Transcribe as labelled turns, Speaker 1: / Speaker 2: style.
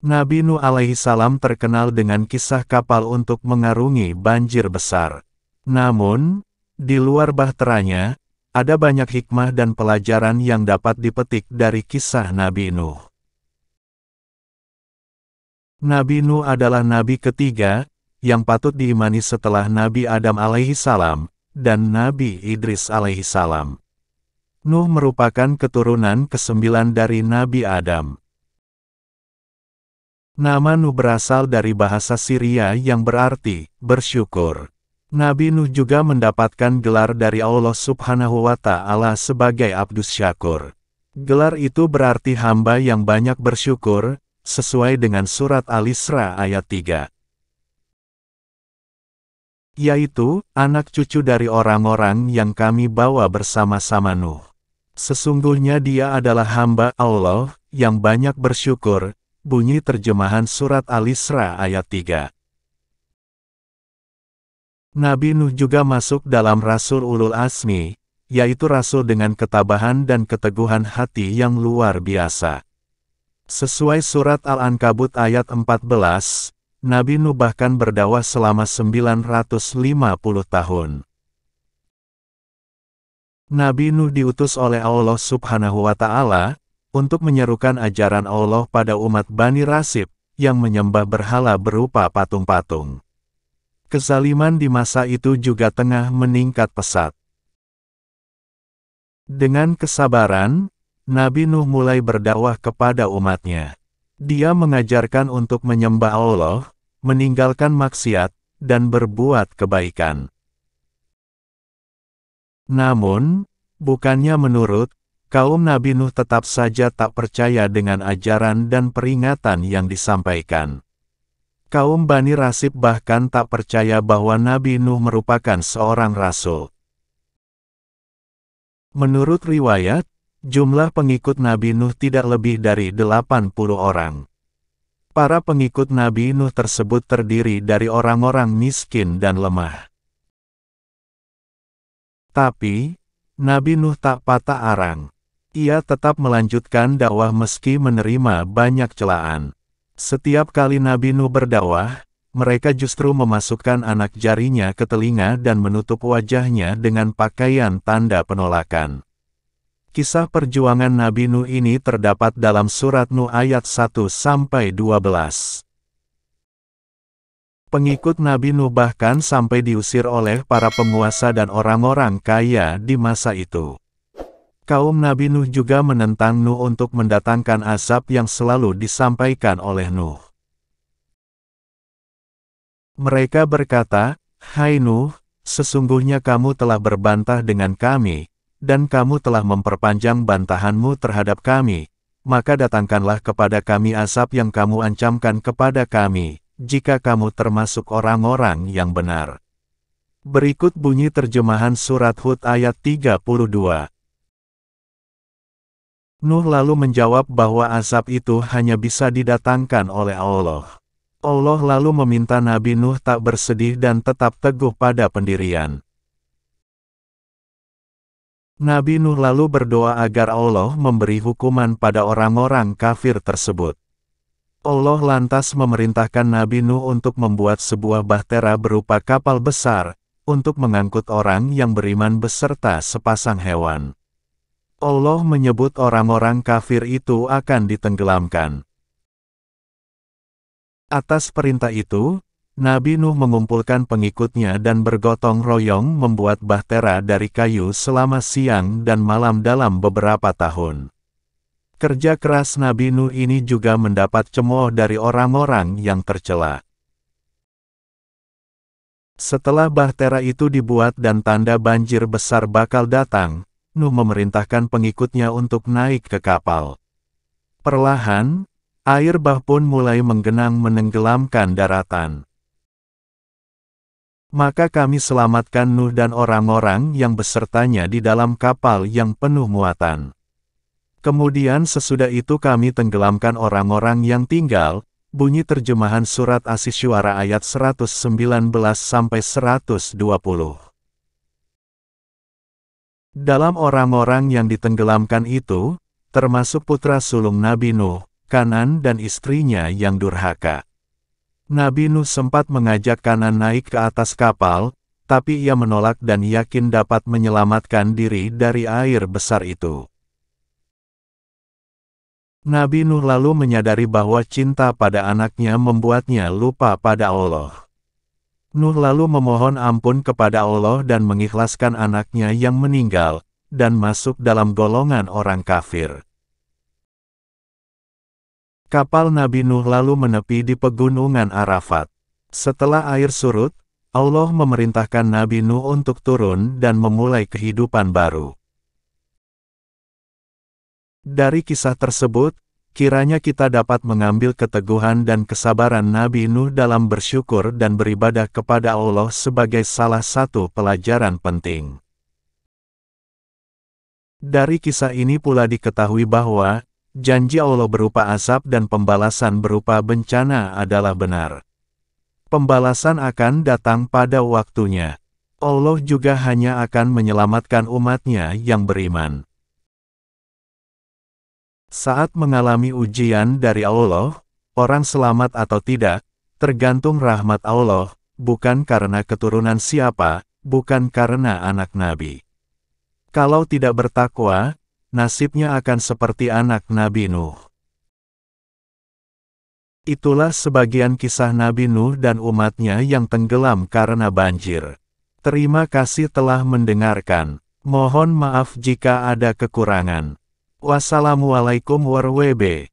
Speaker 1: Nabi Nuh alaihi salam terkenal dengan kisah kapal untuk mengarungi banjir besar. Namun, di luar bahteranya, ada banyak hikmah dan pelajaran yang dapat dipetik dari kisah Nabi Nuh. Nabi Nuh adalah nabi ketiga, yang patut diimani setelah Nabi Adam alaihi salam, dan Nabi Idris alaihi salam. Nuh merupakan keturunan ke-9 dari Nabi Adam. Nama Nuh berasal dari bahasa Syria yang berarti, bersyukur. Nabi Nuh juga mendapatkan gelar dari Allah Subhanahu wa Ta'ala sebagai Abdus Syakur. Gelar itu berarti hamba yang banyak bersyukur, sesuai dengan surat Al-Isra ayat 3. Yaitu, anak cucu dari orang-orang yang kami bawa bersama-sama Nuh. Sesungguhnya dia adalah hamba Allah, yang banyak bersyukur. Bunyi terjemahan surat Al-Isra ayat 3. Nabi Nuh juga masuk dalam Rasul Ulul Azmi, yaitu Rasul dengan ketabahan dan keteguhan hati yang luar biasa. Sesuai surat Al-Ankabut ayat 14, Nabi Nuh bahkan berdakwah selama 950 tahun. Nabi Nuh diutus oleh Allah Subhanahu wa Ta'ala untuk menyerukan ajaran Allah pada umat Bani Rasib, yang menyembah berhala berupa patung-patung. Kezaliman di masa itu juga tengah meningkat pesat. Dengan kesabaran, Nabi Nuh mulai berdakwah kepada umatnya. Dia mengajarkan untuk menyembah Allah, meninggalkan maksiat, dan berbuat kebaikan. Namun, bukannya menurut, kaum Nabi Nuh tetap saja tak percaya dengan ajaran dan peringatan yang disampaikan. Kaum Bani Rasib bahkan tak percaya bahwa Nabi Nuh merupakan seorang rasul. Menurut riwayat, jumlah pengikut Nabi Nuh tidak lebih dari 80 orang. Para pengikut Nabi Nuh tersebut terdiri dari orang-orang miskin dan lemah. Tapi, Nabi Nuh tak patah arang. Ia tetap melanjutkan dakwah meski menerima banyak celaan. Setiap kali Nabi Nuh berdakwah, mereka justru memasukkan anak jarinya ke telinga dan menutup wajahnya dengan pakaian tanda penolakan. Kisah perjuangan Nabi Nuh ini terdapat dalam surat Nuh ayat 1-12. Pengikut Nabi Nuh bahkan sampai diusir oleh para penguasa dan orang-orang kaya di masa itu. Kaum Nabi Nuh juga menentang Nuh untuk mendatangkan azab yang selalu disampaikan oleh Nuh. Mereka berkata, "Hai Nuh, sesungguhnya kamu telah berbantah dengan kami, dan kamu telah memperpanjang bantahanmu terhadap kami, maka datangkanlah kepada kami azab yang kamu ancamkan kepada kami, jika kamu termasuk orang-orang yang benar." Berikut bunyi terjemahan surat Hud ayat 32. Nuh lalu menjawab bahwa azab itu hanya bisa didatangkan oleh Allah. Allah lalu meminta Nabi Nuh tak bersedih dan tetap teguh pada pendirian. Nabi Nuh lalu berdoa agar Allah memberi hukuman pada orang-orang kafir tersebut. Allah lantas memerintahkan Nabi Nuh untuk membuat sebuah bahtera berupa kapal besar, untuk mengangkut orang yang beriman beserta sepasang hewan. Allah menyebut orang-orang kafir itu akan ditenggelamkan. Atas perintah itu, Nabi Nuh mengumpulkan pengikutnya dan bergotong royong membuat bahtera dari kayu selama siang dan malam dalam beberapa tahun. Kerja keras Nabi Nuh ini juga mendapat cemooh dari orang-orang yang tercela. Setelah bahtera itu dibuat dan tanda banjir besar bakal datang, Nuh memerintahkan pengikutnya untuk naik ke kapal. Perlahan, air bah pun mulai menggenang menenggelamkan daratan. Maka kami selamatkan Nuh dan orang-orang yang besertanya di dalam kapal yang penuh muatan. Kemudian sesudah itu kami tenggelamkan orang-orang yang tinggal. Bunyi terjemahan surat As-Syu'ara ayat 119-120. Dalam orang-orang yang ditenggelamkan itu, termasuk putra sulung Nabi Nuh, Kanan dan istrinya yang durhaka. Nabi Nuh sempat mengajak Kanan naik ke atas kapal, tapi ia menolak dan yakin dapat menyelamatkan diri dari air besar itu. Nabi Nuh lalu menyadari bahwa cinta pada anaknya membuatnya lupa pada Allah. Nuh lalu memohon ampun kepada Allah dan mengikhlaskan anaknya yang meninggal, dan masuk dalam golongan orang kafir. Kapal Nabi Nuh lalu menepi di pegunungan Arafat. Setelah air surut, Allah memerintahkan Nabi Nuh untuk turun dan memulai kehidupan baru. Dari kisah tersebut, kiranya kita dapat mengambil keteguhan dan kesabaran Nabi Nuh dalam bersyukur dan beribadah kepada Allah sebagai salah satu pelajaran penting. Dari kisah ini pula diketahui bahwa janji Allah berupa azab dan pembalasan berupa bencana adalah benar. Pembalasan akan datang pada waktunya. Allah juga hanya akan menyelamatkan umatnya yang beriman. Saat mengalami ujian dari Allah, orang selamat atau tidak, tergantung rahmat Allah, bukan karena keturunan siapa, bukan karena anak Nabi. Kalau tidak bertakwa, nasibnya akan seperti anak Nabi Nuh. Itulah sebagian kisah Nabi Nuh dan umatnya yang tenggelam karena banjir. Terima kasih telah mendengarkan. Mohon maaf jika ada kekurangan. Wassalamualaikum warahmatullahi wabarakatuh.